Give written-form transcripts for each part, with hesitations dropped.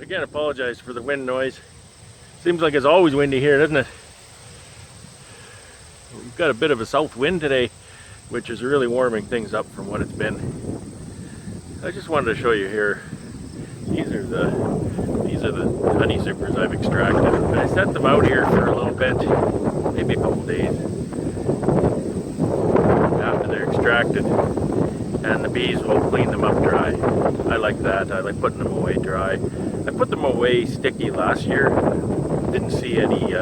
Again, apologize for the wind noise. Seems like it's always windy here, doesn't it? We've got a bit of a south wind today, which is really warming things up from what it's been. I just wanted to show you here. These are the honey supers I've extracted. I set them out here for a little bit, maybe a couple days after they're extracted, and the bees will clean them up dry. I like that. I like putting them away dry. I put them away sticky last year. Didn't see any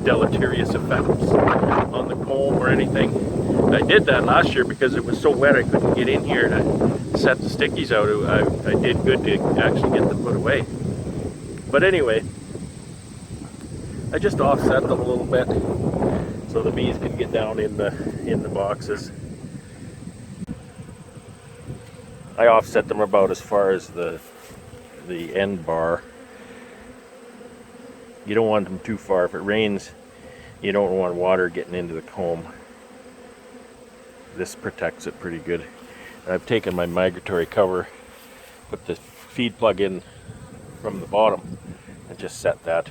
deleterious effects on the comb or anything. I did that last year because it was so wet I couldn't get in here to set the stickies out. I did good to actually get them put away. But anyway, I just offset them a little bit so the bees can get down in the boxes. I offset them about as far as the end bar. You don't want them too far. If it rains, you don't want water getting into the comb. This protects it pretty good. And I've taken my migratory cover, put the feed plug in from the bottom, and just set that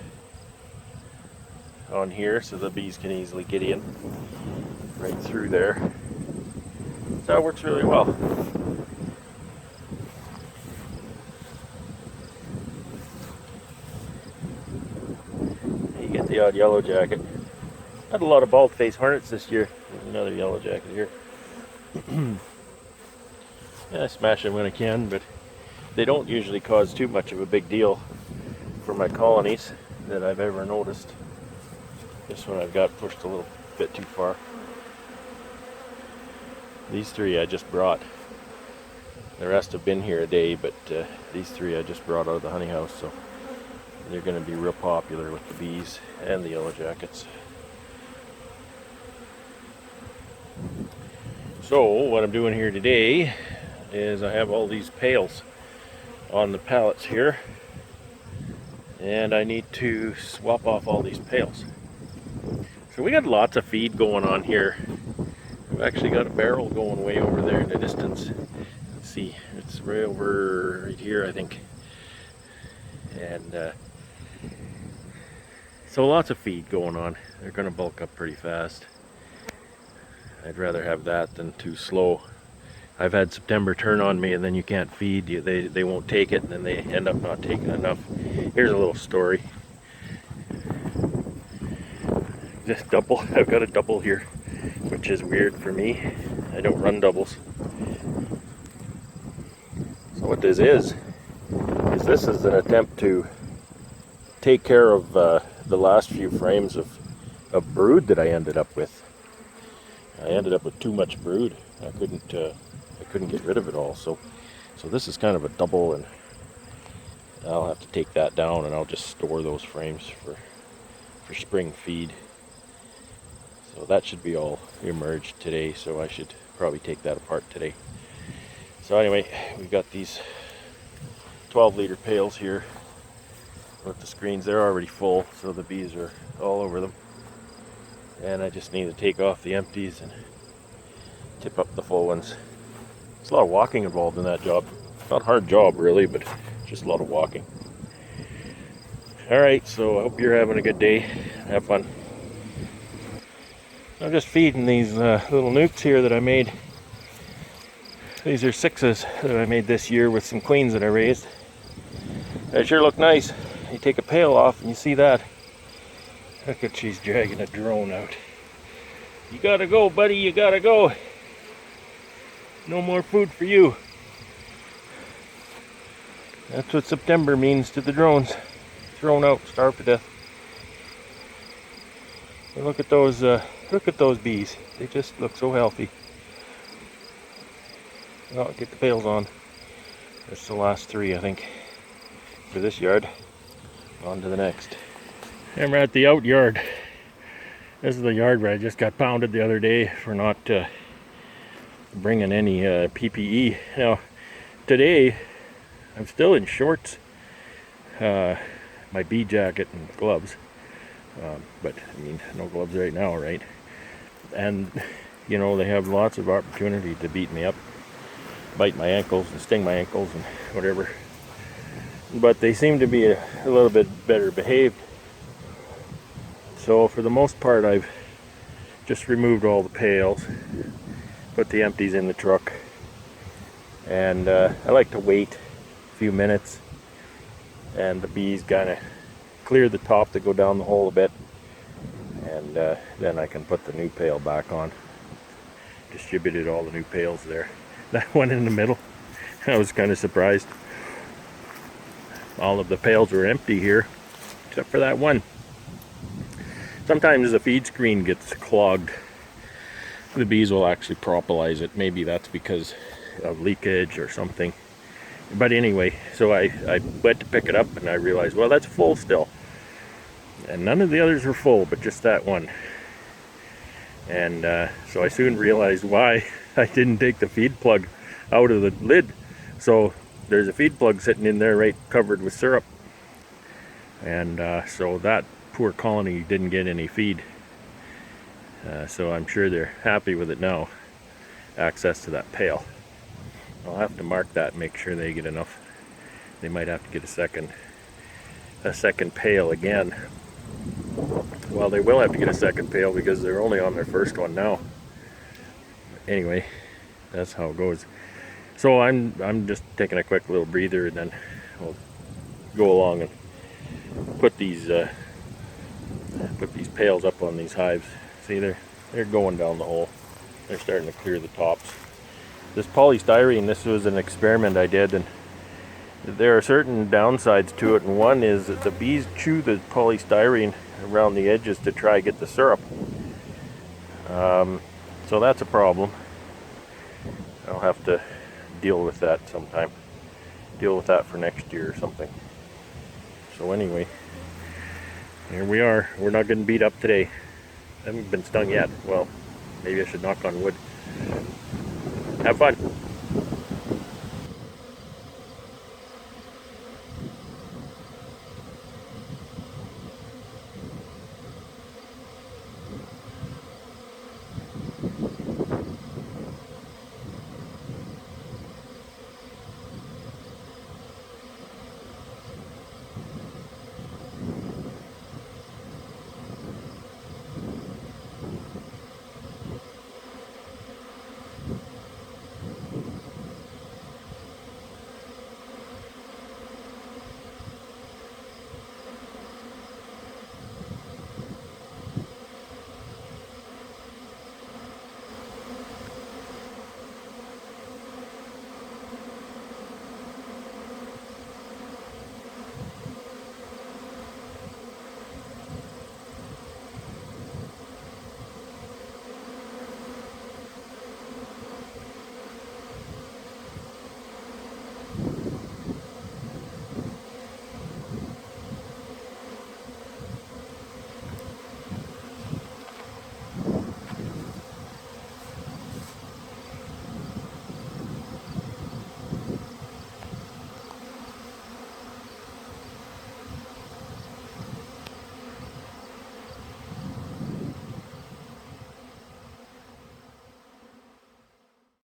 on here so the bees can easily get in right through there. So it works really well. You get the odd yellow jacket. Had a lot of bald-faced hornets this year. There's another yellow jacket here. Yeah, I smash them when I can, but they don't usually cause too much of a big deal for my colonies that I've ever noticed. This one I've got pushed a little bit too far. These three I just brought. The rest have been here a day, but these three I just brought out of the honey house, so they're going to be real popular with the bees and the yellow jackets. So what I'm doing here today is I have all these pails on the pallets here, and I need to swap off all these pails. So we got lots of feed going on here. We've actually got a barrel going way over there in the distance. Let's see, it's right over right here, I think. And so lots of feed going on. They're going to bulk up pretty fast. I'd rather have that than too slow. I've had September turn on me, and then you can't feed. They won't take it, and then they end up not taking enough. Here's a little story. This double, I've got a double here, which is weird for me. I don't run doubles. So what this is this is an attempt to take care of the last few frames of brood that I ended up with. I ended up with too much brood. I couldn't get rid of it all. So this is kind of a double, and I'll have to take that down, and I'll just store those frames for spring feed. So that should be all emerged today. So I should probably take that apart today. So anyway, we've got these 12-liter pails here with the screens. They're already full, so the bees are all over them. And I just need to take off the empties and tip up the full ones. There's a lot of walking involved in that job. Not a hard job really, but just a lot of walking. Alright, so I hope you're having a good day. Have fun. I'm just feeding these little nucs here that I made. These are 6s that I made this year with some queens that I raised. They sure look nice. You take a pail off and you see that. Look at, she's dragging a drone out. You gotta go, buddy, you gotta go. No more food for you. That's what September means to the drones. Thrown out, starved to death. And look at those bees. They just look so healthy. I'll get the pails on. That's the last 3, I think, for this yard. On to the next. And we're at the out yard. This is the yard where I just got pounded the other day for not bringing any PPE. Now, today I'm still in shorts, my bee jacket and gloves, but I mean, no gloves right now, right? And you know, they have lots of opportunity to beat me up, bite my ankles and sting my ankles and whatever. but they seem to be a little bit better behaved. So for the most part, I've just removed all the pails, put the empties in the truck, and I like to wait a few minutes and the bees kind of clear the top to go down the hole a bit, and then I can put the new pail back on. Distributed all the new pails there. That one in the middle, I was kind of surprised. All of the pails were empty here except for that one. Sometimes the feed screen gets clogged. The bees will actually propolize it. Maybe that's because of leakage or something. But anyway, so I went to pick it up and I realized, well, that's full still. And none of the others were full, but just that one. And so I soon realized why I didn't take the feed plug out of the lid. So there's a feed plug sitting in there right covered with syrup. And so that poor colony didn't get any feed. So I'm sure they're happy with it now. Access to that pail. I'll have to mark that and make sure they get enough. They might have to get a second pail again. Well, they will have to get a second pail because they're only on their first one now. Anyway, that's how it goes. So I'm just taking a quick little breather, and then we'll go along and put these pails up on these hives. See, they're going down the hole. They're starting to clear the tops. This polystyrene, this was an experiment I did, and there are certain downsides to it, and one is that the bees chew the polystyrene around the edges to try to get the syrup. So that's a problem. I'll have to deal with that sometime. Deal with that for next year or something. So anyway, here we are. We're not getting beat up today. I haven't been stung yet. Well, maybe I should knock on wood. Have fun.